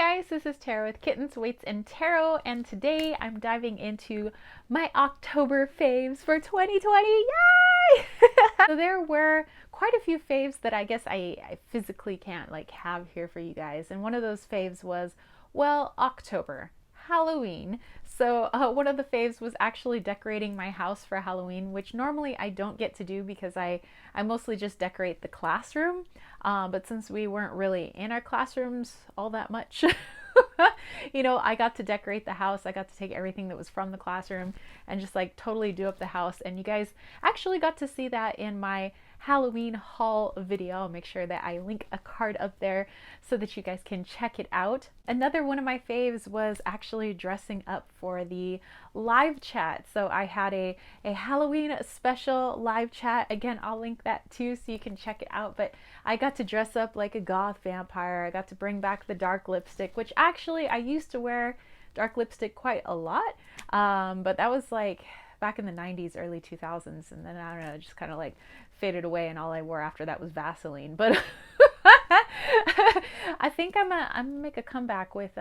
Guys, this is Tara with Kittens, Weights, and Tarot, and today I'm diving into my October faves for 2020. Yay! So there were quite a few faves that I guess I physically can't have here for you guys, and one of those faves was, well, October. Halloween. So one of the faves was actually decorating my house for Halloween, which normally I don't get to do because I mostly just decorate the classroom. But since we weren't really in our classrooms all that much, I got to decorate the house. I got to take everything that was from the classroom and just totally do up the house. And you guys actually got to see that in my Halloween haul video. I'll make sure that I link a card up there so that you guys can check it out. Another one of my faves was actually dressing up for the live chat. So I had a Halloween special live chat. Again, I'll link that too so you can check it out. But I got to dress up like a goth vampire. I got to bring back the dark lipstick, which actually I used to wear dark lipstick quite a lot. But that was back in the 90s, early 2000s, and then I don't know, just kind of faded away, and all I wore after that was Vaseline. But I think I'm gonna make a comeback with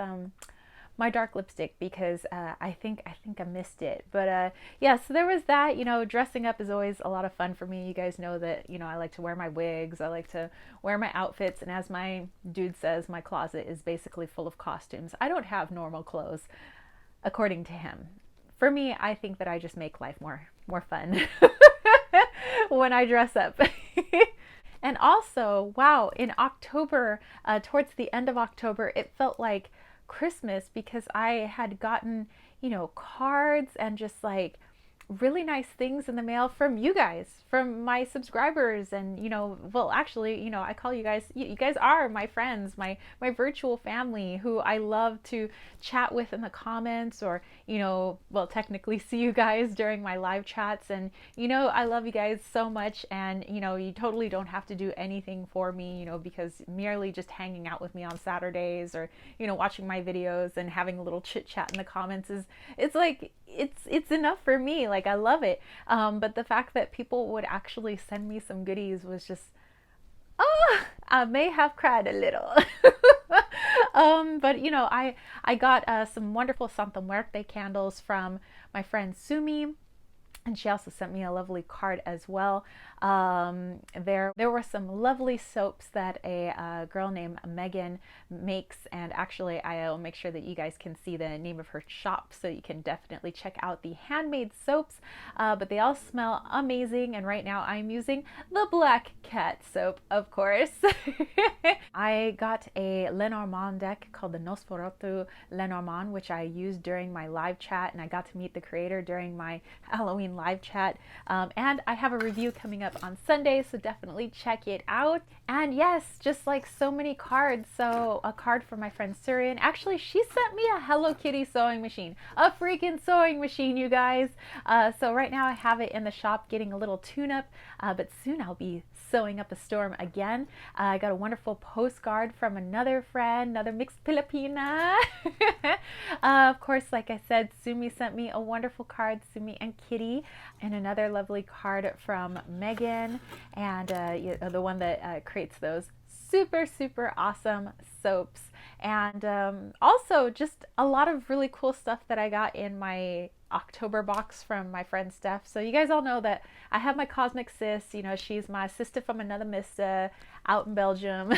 my dark lipstick because I think I missed it. But yeah, so there was that. Dressing up is always a lot of fun for me. You guys know that I like to wear my wigs, I like to wear my outfits, and as my dude says, my closet is basically full of costumes. I don't have normal clothes, according to him. For me, I think that I just make life more fun when I dress up. And also, wow, in October, towards the end of October, it felt like Christmas because I had gotten, cards and just really nice things in the mail from you guys, from my subscribers. And well, actually, I call you guys, you guys are my friends, my virtual family who I love to chat with in the comments, or well, technically see you guys during my live chats. And I love you guys so much, and you totally don't have to do anything for me, because merely just hanging out with me on Saturdays, or watching my videos and having a little chit chat in the comments it's enough for me. I love it. But the fact that people would actually send me some goodies was just, I may have cried a little. But I got some wonderful Santa Muerte candles from my friend Sumi, and she also sent me a lovely card as well. There were some lovely soaps that a girl named Megan makes, and actually I'll make sure that you guys can see the name of her shop, so you can definitely check out the handmade soaps. But they all smell amazing, and right now I'm using the Black Cat soap, of course. I got a Lenormand deck called the Nosferatu Lenormand, which I used during my live chat, and I got to meet the creator during my Halloween live chat. And I have a review coming up on Sunday, so definitely check it out. And yes, just so many cards. So a card from my friend Surian. Actually, she sent me a Hello Kitty sewing machine, a freaking sewing machine, you guys. So right now I have it in the shop getting a little tune-up, but soon I'll be sewing up a storm again. I got a wonderful postcard from another friend, another mixed Filipina. Of course, like I said, Sumi sent me a wonderful card, Sumi and Kitty, and another lovely card from Megan, and the one that creates those super awesome soaps. And also just a lot of really cool stuff that I got in my October box from my friend Steph. So you guys all know that I have my cosmic sis, she's my sister from another mister out in Belgium.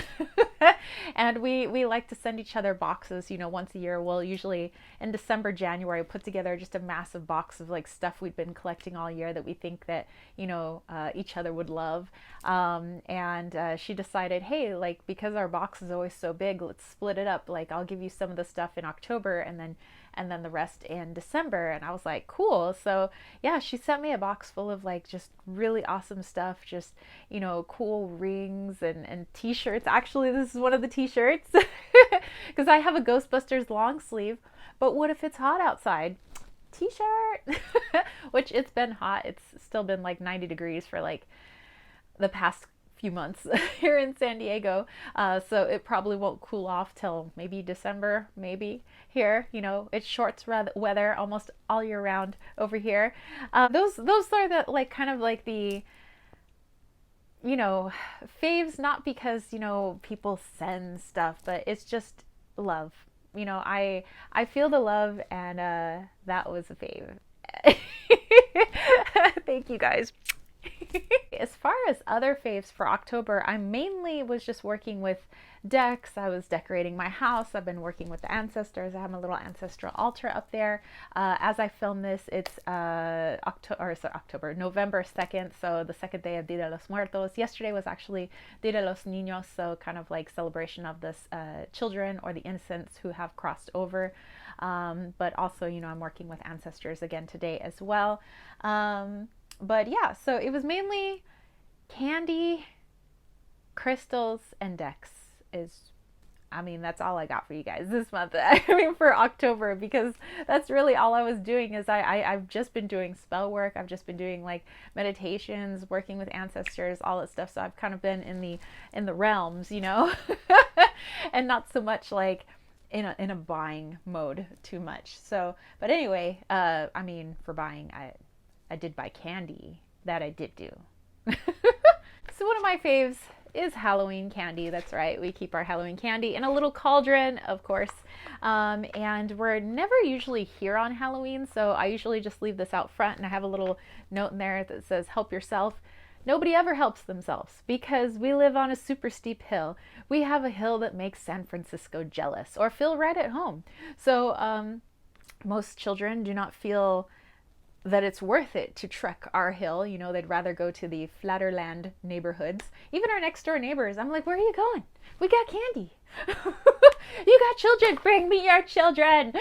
And we like to send each other boxes, once a year. We'll usually in December, January, put together just a massive box of stuff we'd been collecting all year that we think that each other would love. And she decided, hey, because our box is always so big, let's split it up. I'll give you some of the stuff in October, and then the rest in December. And I was like, cool. So yeah, she sent me a box full of just really awesome stuff, just cool rings and t-shirts. Actually, this is one of the t-shirts because I have a Ghostbusters long sleeve, but what if it's hot outside? T-shirt. Which, it's been hot. It's still been 90 degrees for the past few months here in San Diego, so it probably won't cool off till maybe December, maybe here. It's shorts weather almost all year round over here. Those are the kind of the faves, not because people send stuff, but it's just love. you know, I feel the love, and that was a fave. Thank you guys. As far as other faves for October, I mainly was just working with decks. I was decorating my house. I've been working with the ancestors. I have a little ancestral altar up there. As I film this, it's November 2nd, so the second day of Dia de los Muertos. Yesterday was actually Dia de los Niños, so kind of like celebration of the children or the innocents who have crossed over. But also, you know, I'm working with ancestors again today as well. But yeah, so it was mainly candy, crystals, and decks. That's all I got for you guys this month. I mean, for October, because that's really all I was doing. Is I've just been doing spell work. I've just been doing like meditations, working with ancestors, all that stuff. So I've kind of been in the realms, you know, and not so much like in a buying mode too much. So, but anyway, for buying, I did buy candy. That I did do. So one of my faves is Halloween candy. That's right. We keep our Halloween candy in a little cauldron, of course. And we're never usually here on Halloween, so I usually just leave this out front, and I have a little note in there that says, help yourself. Nobody ever helps themselves because we live on a super steep hill. We have a hill that makes San Francisco jealous or feel right at home. So most children do not feel that it's worth it to trek our hill. You know, they'd rather go to the flatter land neighborhoods. Even our next door neighbors, I'm like, where are you going? We got candy. You got children, bring me your children.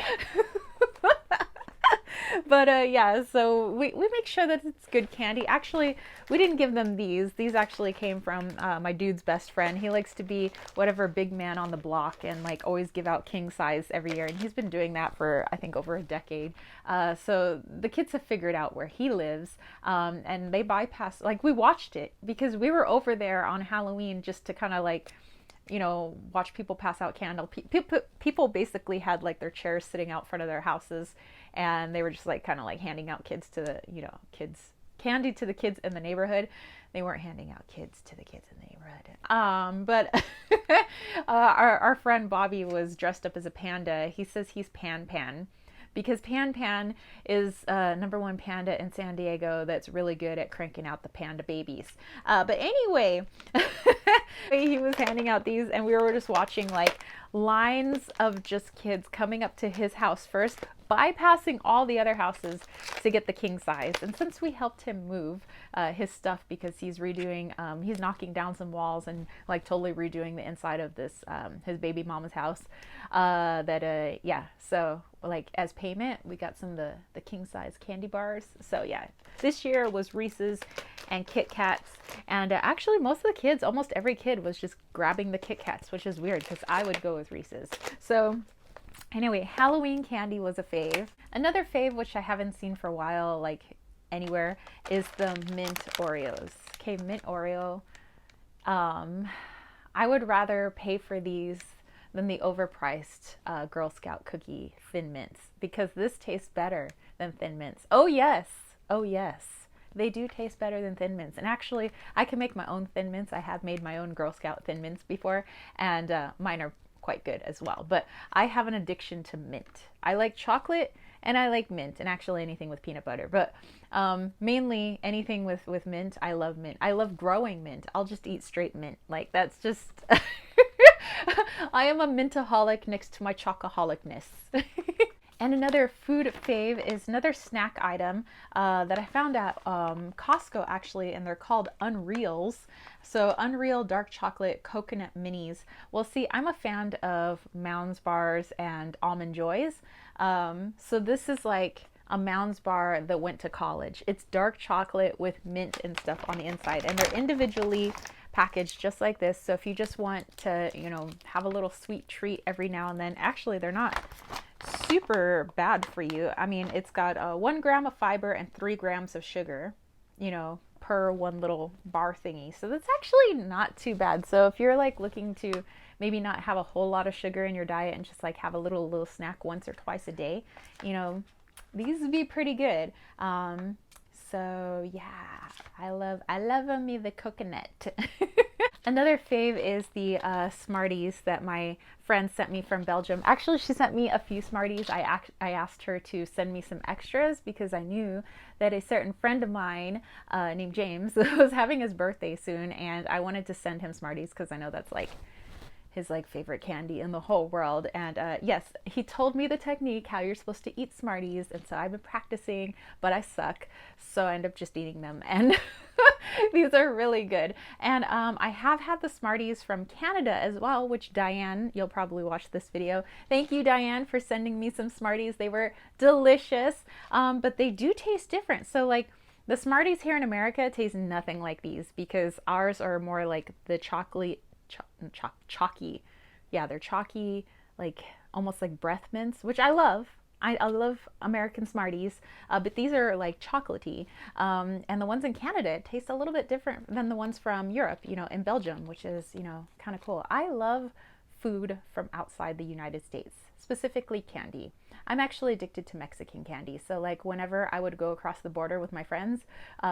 But yeah, so we make sure that it's good candy. Actually, we didn't give them these. These actually came from my dude's best friend. He likes to be whatever big man on the block and like always give out king size every year. And he's been doing that for, I think, over a decade. So the kids have figured out where he lives, and they bypass, like we watched it because we were over there on Halloween just to kind of like, you know, watch people pass out candle. People basically had like their chairs sitting out front of their houses, and they were just like kind of like handing out kids to the, you know, candy to the kids in the neighborhood. They weren't handing out kids to the kids in the neighborhood. But our friend Bobby was dressed up as a panda. He says he's Pan because Pan is #1 panda in San Diego that's really good at cranking out the panda babies. But anyway, he was handing out these, and we were just watching like lines of just kids coming up to his house first, bypassing all the other houses to get the king size. And since we helped him move his stuff because he's redoing, he's knocking down some walls and like totally redoing the inside of this, his baby mama's house, yeah, so like as payment, we got some of the king size candy bars. So yeah, this year was Reese's and Kit Kats. And actually most of the kids, almost every kid was just grabbing the Kit Kats, which is weird because I would go with Reese's. So anyway, Halloween candy was a fave. Another fave, which I haven't seen for a while, like anywhere, is the mint Oreos. Okay, mint Oreo. I would rather pay for these than the overpriced Girl Scout cookie Thin Mints, because this tastes better than Thin Mints. Oh yes, they do taste better than Thin Mints. And actually, I can make my own Thin Mints. I have made my own Girl Scout Thin Mints before, and mine are quite good as well. But I have an addiction to mint. I like chocolate and I like mint, and actually anything with peanut butter, but mainly anything with mint. I love mint. I love growing mint. I'll just eat straight mint. Like that's just I am a mintaholic next to my chocoholicness. And another food fave is another snack item that I found at Costco actually, and they're called Unreals. So Unreal dark chocolate coconut minis. Well, see, I'm a fan of Mounds bars and Almond Joys. So this is like a Mounds bar that went to college. It's dark chocolate with mint and stuff on the inside, and they're individually packaged just like this. So if you just want to, you know, have a little sweet treat every now and then, actually they're not super bad for you. I mean, it's got 1 gram of fiber and 3 grams of sugar, you know, per one little bar thingy. So that's actually not too bad. So if you're like looking to maybe not have a whole lot of sugar in your diet and just like have a little snack once or twice a day, you know, these would be pretty good. So yeah, I love me the coconut. Another fave is the Smarties that my friend sent me from Belgium. Actually, she sent me a few Smarties. I asked her to send me some extras because I knew that a certain friend of mine named James was having his birthday soon, and I wanted to send him Smarties because I know that's like his like favorite candy in the whole world. And yes, he told me the technique how you're supposed to eat Smarties, and so I've been practicing, but I suck, so I end up just eating them. And these are really good. And I have had the Smarties from Canada as well, which Diane, you'll probably watch this video. Thank you, Diane, for sending me some Smarties. They were delicious, but they do taste different. So like the Smarties here in America taste nothing like these because ours are more like the chocolate chalky. Yeah, they're chalky, like almost like breath mints, which I love. I love American Smarties, but these are like chocolatey. And the ones in Canada taste a little bit different than the ones from Europe, you know, in Belgium, which is, you know, kind of cool. I love food from outside the United States, specifically candy. I'm actually addicted to Mexican candy. So like whenever I would go across the border with my friends,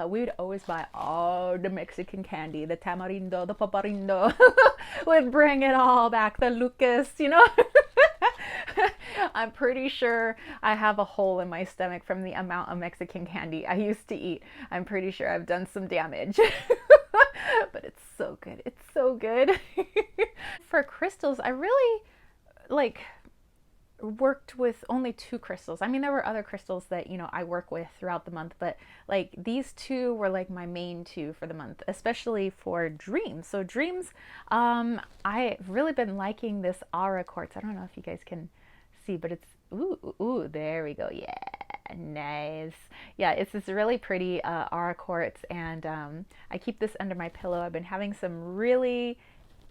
we would always buy all the Mexican candy, the tamarindo, the paparindo. We'd bring it all back, the Lucas, you know. I'm pretty sure I have a hole in my stomach from the amount of Mexican candy I used to eat. I'm pretty sure I've done some damage. But it's so good. It's so good. For crystals, I really like worked with only 2 crystals. I mean, there were other crystals that, you know, I work with throughout the month, but like these 2 were like my main 2 for the month, especially for dreams. So dreams, I've really been liking this aura quartz. I don't know if you guys can see, but it's, ooh, there we go. Yeah, nice. Yeah, it's this really pretty aura quartz, and I keep this under my pillow. I've been having some really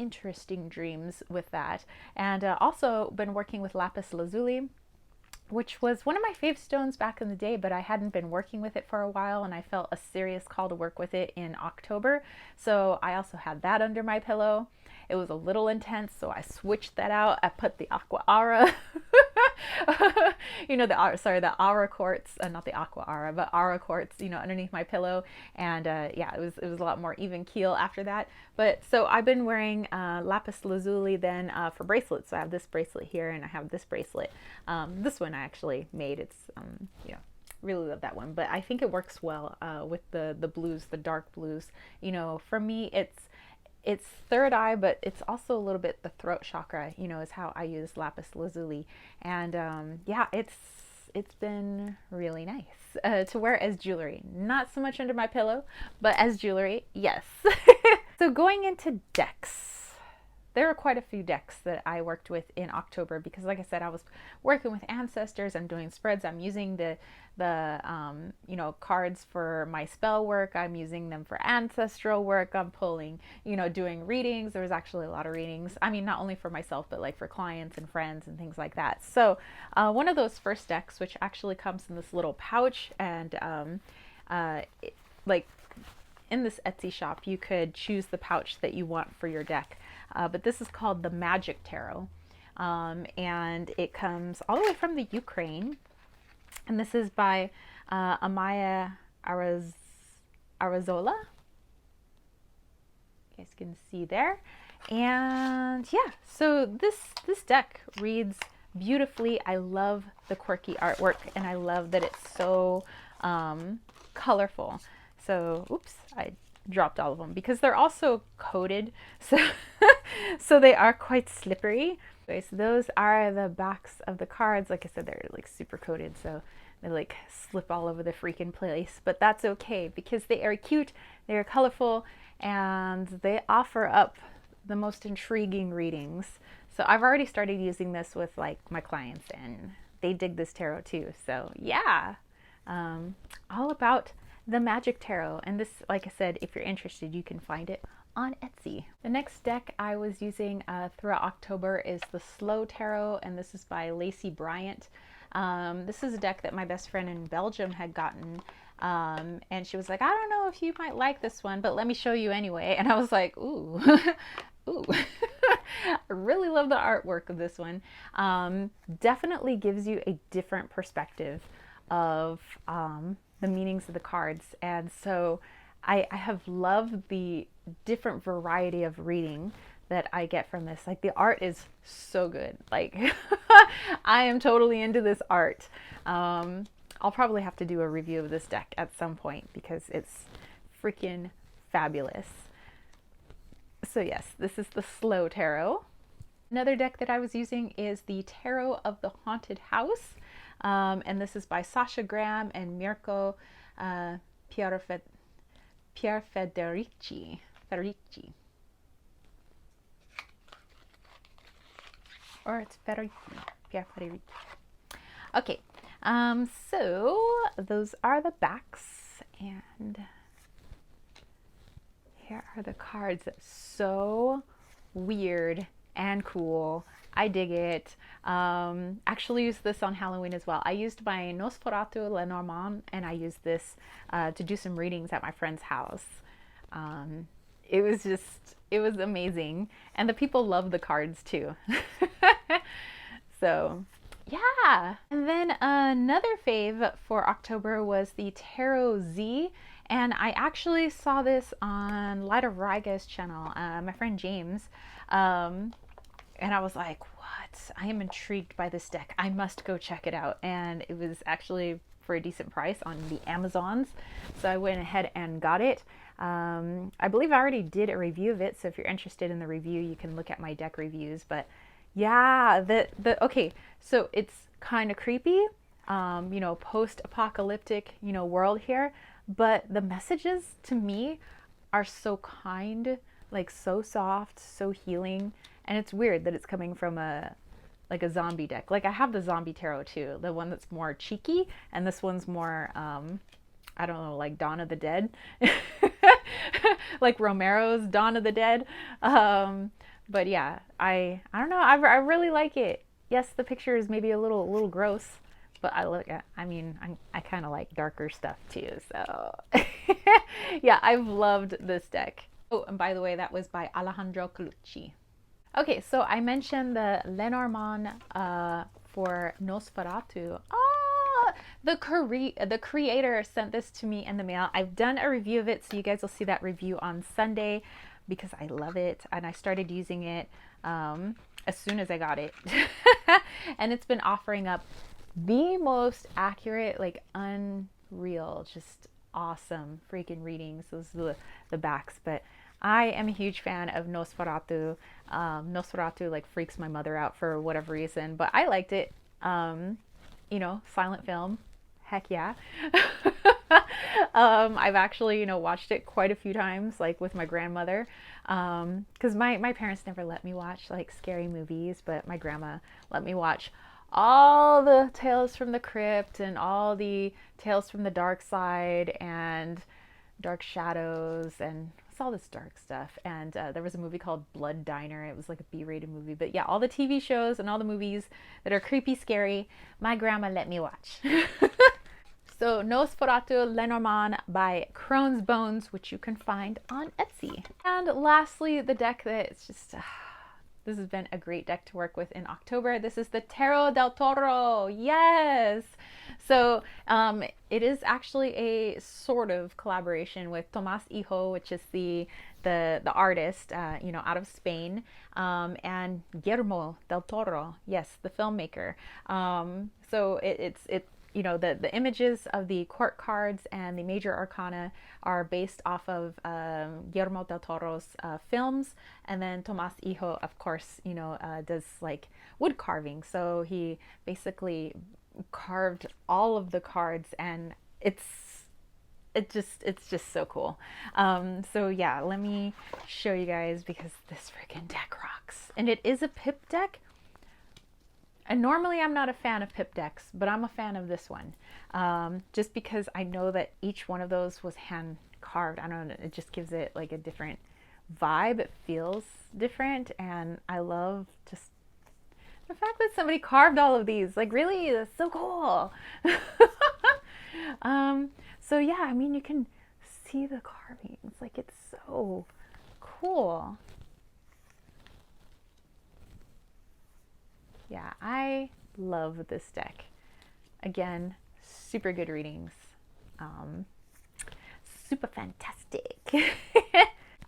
interesting dreams with that, and also been working with lapis lazuli, which was one of my fave stones back in the day, but I hadn't been working with it for a while, and I felt a serious call to work with it in October, so I also had that under my pillow. It was a little intense, so I switched that out. I put the aqua aura you know, the aura quartz, not the aqua aura, but aura quartz, you know, underneath my pillow. And yeah, it was a lot more even keel after that. But so I've been wearing lapis lazuli then for bracelets. So I have this bracelet here, and I have this bracelet. This one I actually made. It's you know, really love that one, but I think it works well with the blues, the dark blues. You know, for me it's third eye, but it's also a little bit the throat chakra, you know, is how I use lapis lazuli. And yeah, it's been really nice to wear as jewelry. Not so much under my pillow, but as jewelry, yes. So going into decks, there are quite a few decks that I worked with in October because, like I said, I was working with ancestors. I'm doing spreads. I'm using the you know, cards for my spell work. I'm using them for ancestral work. I'm pulling, you know, doing readings. There was actually a lot of readings. I mean, not only for myself, but like for clients and friends and things like that. So one of those first decks, which actually comes in this little pouch, and like in this Etsy shop, you could choose the pouch that you want for your deck. But this is called the Magic Tarot. And it comes all the way from the Ukraine. And this is by Amaya Arazola. You guys can see there. And yeah, so this deck reads beautifully. I love the quirky artwork, and I love that it's so colorful. So, oops, I dropped all of them because they're also coated, so so they are quite slippery. Okay, so those are the backs of the cards. Like I said, they're like super coated, so they like slip all over the freaking place, but that's okay because they are cute, they are colorful, and they offer up the most intriguing readings. So I've already started using this with like my clients, and they dig this tarot too. So yeah, all about the Magic Tarot. And this, like I said, if you're interested, you can find it on Etsy. The next deck I was using throughout October is the Slow Tarot, and this is by Lacey Bryant. This is a deck that my best friend in Belgium had gotten, and she was like, I don't know if you might like this one, but let me show you anyway. And I was like, ooh, ooh. I really love the artwork of this one. Definitely gives you a different perspective of the meanings of the cards. And so I have loved the different variety of reading that I get from this. Like the art is so good. Like I am totally into this art. I'll probably have to do a review of this deck at some point because it's freaking fabulous. So yes, this is the Slow Tarot. Another deck that I was using is the Tarot of the Haunted House. And this is by Sasha Graham and Mirko Pierfederici. Or it's Pierfederici. Okay, so those are the backs, and here are the cards. So weird and cool. I dig it. Actually used this on Halloween as well. I used my Nosferatu Lenormand, and I used this to do some readings at my friend's house. It was amazing. And the people love the cards too. So yeah. And then another fave for October was the Tarot Z. And I actually saw this on Light of Raiga's channel, my friend James. And I was like, what? I am intrigued by this deck. I must go check it out. And it was actually for a decent price on the Amazons. So I went ahead and got it. I believe I already did a review of it. So if you're interested in the review, you can look at my deck reviews. But yeah, okay, so it's kind of creepy, post-apocalyptic, world here. But the messages to me are so kind, like so soft, so healing. And it's weird that it's coming from a zombie deck. Like I have the zombie tarot too, the one that's more cheeky, and this one's more, I don't know, like Dawn of the Dead, like Romero's Dawn of the Dead. But yeah, I don't know. I really like it. Yes, the picture is maybe a little gross, but I kind of like darker stuff too. So yeah, I've loved this deck. Oh, and by the way, that was by Alejandro Colucci. Okay, so I mentioned the Lenormand for Nosferatu. The creator sent this to me in the mail. I've done a review of it, so you guys will see that review on Sunday because I love it, and I started using it as soon as I got it. And it's been offering up the most accurate, like unreal, just awesome freaking readings. Those are the backs, but I am a huge fan of Nosferatu. Nosferatu like freaks my mother out for whatever reason, but I liked it. Silent film, heck yeah. I've actually, watched it quite a few times, like with my grandmother, because my parents never let me watch like scary movies, but my grandma let me watch all the Tales from the Crypt and all the Tales from the Dark Side and Dark Shadows and all this dark stuff. And there was a movie called Blood Diner. It was like a B-rated movie, but yeah, all the TV shows and all the movies that are creepy, scary, my grandma let me watch. So Nosferatu Lenormand by Crone's Bones, which you can find on Etsy. And lastly, the deck that it's just this has been a great deck to work with in October. This is the Tarot del Toro. Yes. So it is actually a sort of collaboration with Tomás Hijo, which is the artist, out of Spain, and Guillermo del Toro. Yes, the filmmaker. So it's the images of the court cards and the major arcana are based off of Guillermo del Toro's films, and then Tomás Hijo, of course, does like wood carving. So he basically carved all of the cards, and it's just so cool. So yeah, let me show you guys because this freaking deck rocks, and it is a pip deck. And normally I'm not a fan of pip decks, but I'm a fan of this one. Just because I know that each one of those was hand carved. I don't know, it just gives it like a different vibe. It feels different, and I love just the fact that somebody carved all of these. Like really, that's so cool. So yeah, you can see the carvings. Like it's so cool. Yeah, I love this deck. Again, super good readings. Super fantastic.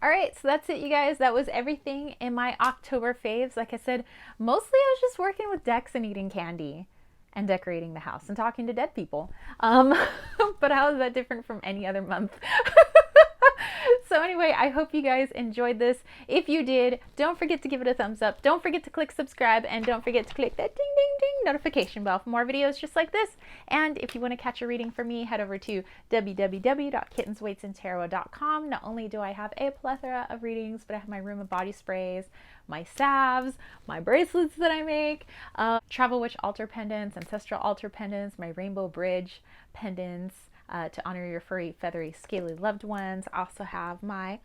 All right, so that's it, you guys. That was everything in my October faves. Like I said, mostly I was just working with decks and eating candy and decorating the house and talking to dead people. But how is that different from any other month? So anyway, I hope you guys enjoyed this. If you did, don't forget to give it a thumbs up. Don't forget to click subscribe, and don't forget to click that ding ding ding notification bell for more videos just like this. And if you want to catch a reading from me, head over to www.kittensweightsandtarot.com. Not only do I have a plethora of readings, but I have my room of body sprays, my salves, my bracelets that I make, travel witch altar pendants, ancestral altar pendants, my rainbow bridge pendants, to honor your furry, feathery, scaly loved ones. I also have my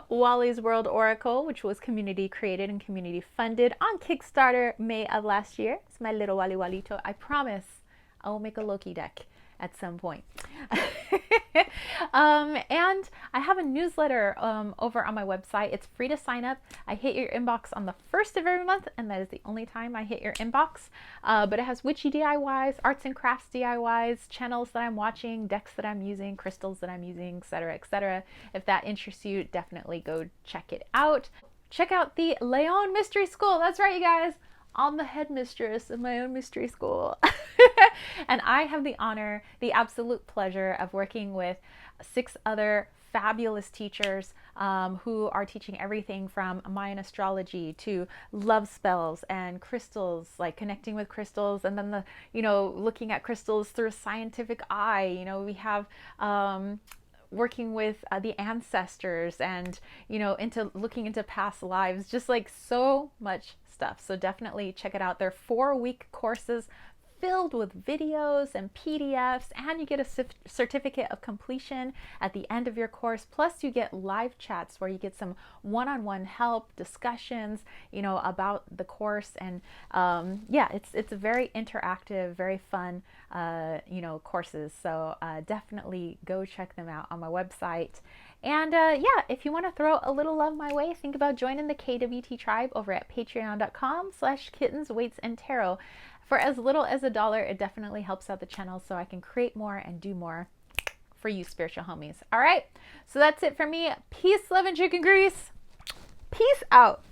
Wally's World Oracle, which was community created and community funded on Kickstarter May of last year. It's my little Wally Walito. I promise I will make a Loki deck at some point. And I have a newsletter over on my website. It's free to sign up. I hit your inbox on the 1st of every month, and that is the only time I hit your inbox. But it has witchy DIYs, arts and crafts DIYs, channels that I'm watching, decks that I'm using, crystals that I'm using, etc., etc. If that interests you, definitely go check it out. Check out the Leon Mystery School. That's right, you guys. I'm the headmistress of my own mystery school. And I have the honor, the absolute pleasure of working with 6 other fabulous teachers who are teaching everything from Mayan astrology to love spells and crystals, like connecting with crystals, and then looking at crystals through a scientific eye. We have working with the ancestors and into looking into past lives, just like so much stuff. So definitely check it out. They're 4-week courses filled with videos and PDFs, and you get a certificate of completion at the end of your course. Plus you get live chats where you get some one-on-one help, discussions, about the course. And yeah, it's a very interactive, very fun, courses. So definitely go check them out on my website. And yeah, if you want to throw a little love my way, think about joining the KWT tribe over at patreon.com/kittensweightsandtarot. For as little as $1, it definitely helps out the channel so I can create more and do more for you spiritual homies. All right, so that's it for me. Peace, love, and chicken grease. Peace out.